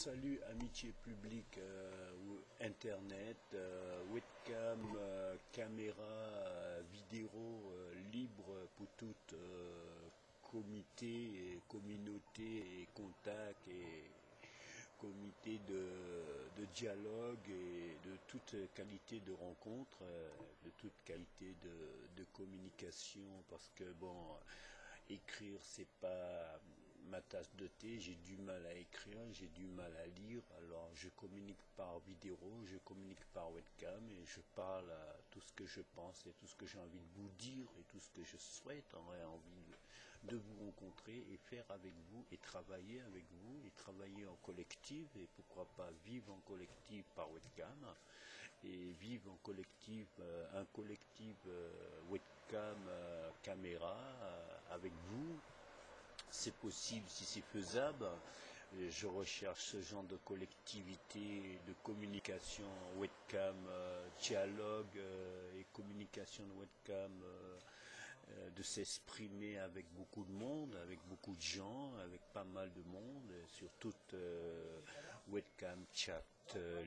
Salut amitié publique ou internet, webcam, caméra, vidéo libre pour toute comité et communauté et contact et comité de dialogue et de toute qualité de rencontre, de toute qualité de communication parce que bon, écrire c'est pas ma tasse de thé, j'ai du mal à écrire, j'ai du mal à lire, alors je communique par vidéo, je communique par webcam et je parle à tout ce que je pense et tout ce que j'ai envie de vous dire et tout ce que je souhaite, aurais envie de vous rencontrer et faire avec vous et travailler avec vous et travailler en collectif et pourquoi pas vivre en collectif par webcam et vivre en collectif, un collectif webcam, caméra avec vous. C'est possible si c'est faisable. Je recherche ce genre de collectivité, de communication webcam, dialogue et communication de webcam, de s'exprimer avec beaucoup de monde, avec beaucoup de gens, avec pas mal de monde, sur toute webcam chat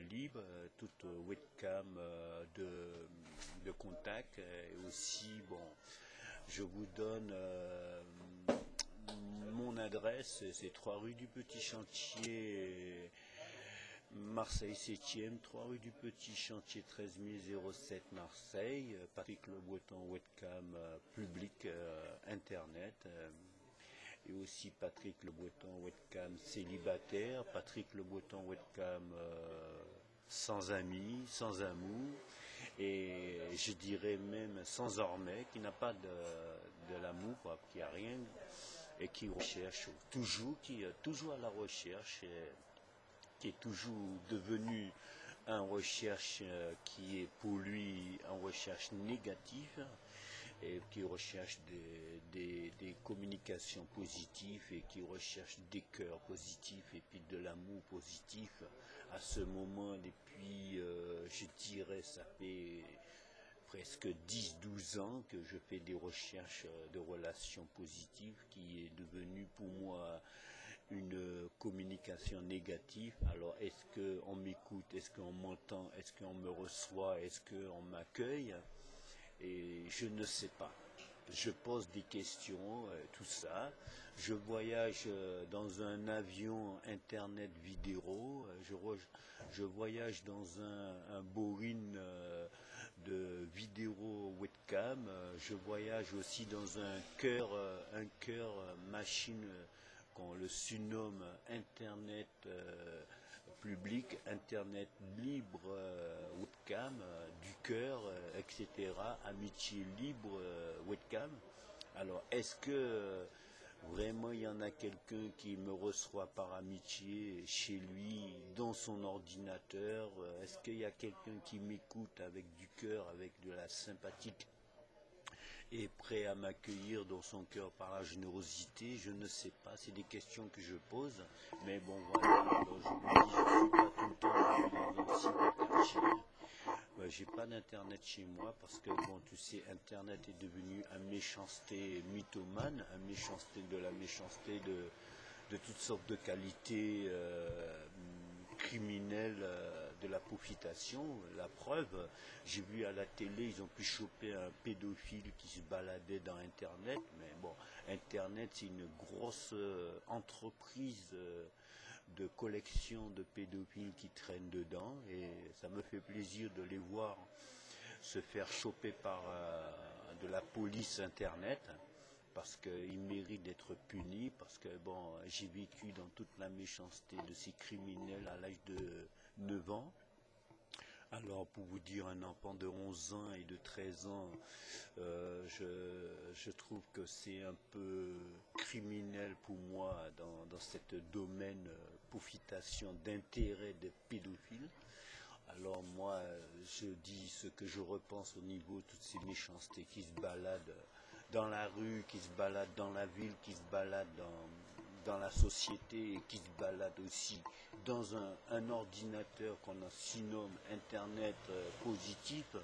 libre, toute webcam de contact. Et aussi, bon, je vous donne mon adresse, c'est 3 rue du Petit Chantier, Marseille 7e, 3 rue du Petit Chantier 13007 Marseille, Patrick Le Breton webcam public internet, et aussi Patrick Le Breton webcam célibataire, Patrick Le Breton webcam sans amis, sans amour, et je dirais même sans ormais, qui n'a pas de l'amour, qui n'a rien, et qui recherche toujours, qui est toujours à la recherche, qui est toujours devenu un recherche qui est pour lui un recherche négative et qui recherche des communications positives et qui recherche des cœurs positifs et puis de l'amour positif à ce moment depuis, je dirais, ça fait presque 10-12 ans que je fais des recherches de relations positives qui est devenue pour moi une communication négative. Alors est-ce qu'on m'écoute, est-ce qu'on m'entend, est-ce qu'on me reçoit, est-ce qu'on m'accueille? Et je ne sais pas. Je pose des questions, tout ça. Je voyage dans un avion internet vidéo. Je voyage dans un Boeing de vidéo webcam. Je voyage aussi dans un cœur machine qu'on le surnomme Internet public, Internet libre, webcam, du cœur, etc. Amitié libre, webcam. Alors, est-ce que vraiment il y en a quelqu'un qui me reçoit par amitié chez lui, dans son ordinateur? Est-ce qu'il y a quelqu'un qui m'écoute avec du cœur, avec de la sympathique et prêt à m'accueillir dans son cœur par la générosité? Je ne sais pas, c'est des questions que je pose, mais bon voilà, alors je vous dis, je ne suis pas tout le temps dans un cyberquartier. J'ai pas d'internet chez moi parce que bon, tu sais, internet est devenu un méchanceté mythomane, un méchanceté de la méchanceté de toutes sortes de qualités criminelles, de la profitation. La preuve, j'ai vu à la télé, ils ont pu choper un pédophile qui se baladait dans internet, mais bon, internet c'est une grosse entreprise de collection de pédophiles qui traînent dedans, et ça me fait plaisir de les voir se faire choper par de la police internet, parce qu'ils méritent d'être punis, parce que bon, j'ai vécu dans toute la méchanceté de ces criminels à l'âge de 9 ans. Alors, pour vous dire, un enfant de 11 ans et de 13 ans, je trouve que c'est un peu criminel pour moi dans ce domaine profitation d'intérêt des pédophiles. Alors moi, je dis ce que je repense au niveau de toutes ces méchancetés qui se baladent dans la rue, qui se baladent dans la ville, qui se baladent dans la société et qui se baladent aussi dans un ordinateur qu'on surnomme Internet positif,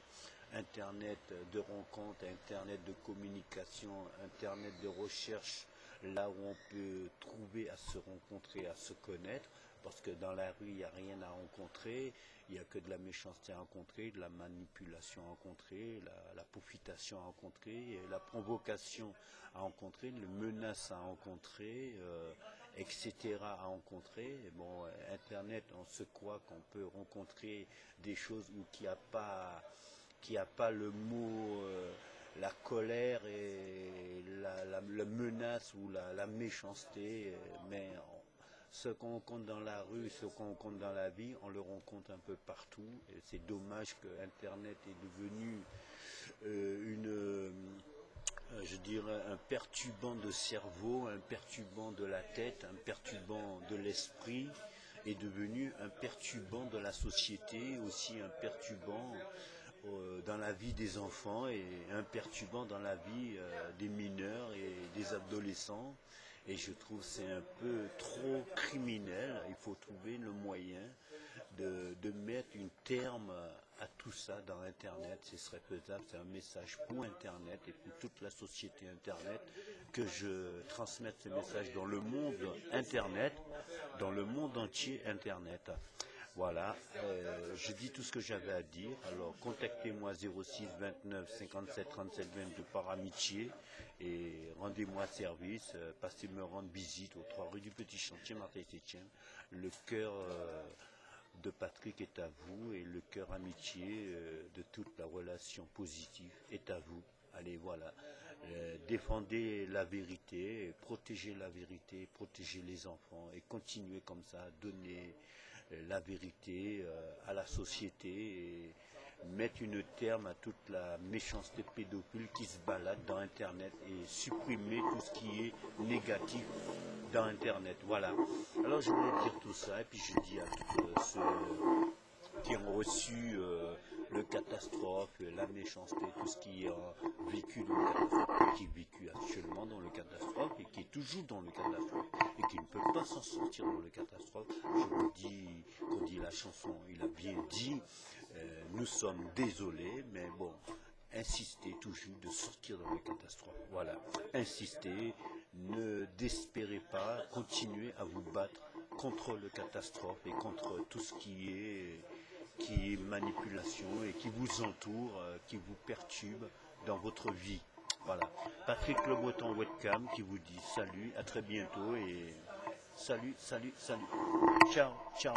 Internet de rencontre, Internet de communication, Internet de recherche, là où on peut trouver à se rencontrer, à se connaître, parce que dans la rue, il n'y a rien à rencontrer, il n'y a que de la méchanceté à rencontrer, de la manipulation à rencontrer, la profitation à rencontrer, la provocation à rencontrer, les menaces à rencontrer, etc. à rencontrer. Et bon, Internet, on se croit qu'on peut rencontrer des choses où qu'il n'y a pas le mot, la colère et la menace ou la méchanceté, mais ce qu'on rencontre dans la rue, ce qu'on rencontre dans la vie, on le rencontre un peu partout. Et c'est dommage que Internet est devenu je dirais, un perturbant de cerveau, un perturbant de la tête, un perturbant de l'esprit, est devenu un perturbant de la société, aussi un perturbant dans la vie des enfants et un perturbant dans la vie des mineurs et des adolescents. Et je trouve que c'est un peu trop criminel. Il faut trouver le moyen de mettre un terme à tout ça dans Internet. Ce serait faisable, c'est un message pour Internet et pour toute la société Internet, que je transmette ce message dans le monde Internet, dans le monde entier Internet. Voilà, je dis tout ce que j'avais à dire. Alors contactez-moi 06 29 57 37 22 par amitié et rendez-moi service, passez me rendre visite aux 3 rue du Petit Chantier, Marseille 7e. Le cœur de Patrick est à vous et le cœur amitié de toute la relation positive est à vous. Allez, voilà. Défendez la vérité, protégez les enfants et continuez comme ça, donnez la vérité à la société et mettre une terme à toute la méchanceté pédophile qui se balade dans Internet et supprimer tout ce qui est négatif dans Internet. Voilà. Alors je voulais dire tout ça et puis je dis à tous ceux qui ont reçu le catastrophe, la méchanceté, tout ce qui est vécu dans le catastrophe, qui est vécu actuellement dans le catastrophe et qui est toujours dans le catastrophe et qui ne peut pas s'en sortir dans le catastrophe. Je vous dis, comme dit la chanson, il a bien dit, nous sommes désolés, mais bon, insistez toujours de sortir dans le catastrophe. Voilà, insistez, ne désespérez pas, continuez à vous battre contre le catastrophe et contre tout ce qui est manipulation et qui vous entoure, qui vous perturbe dans votre vie. Voilà. Patrick Le Breton Webcam qui vous dit salut, à très bientôt et salut, salut, salut. Ciao, ciao.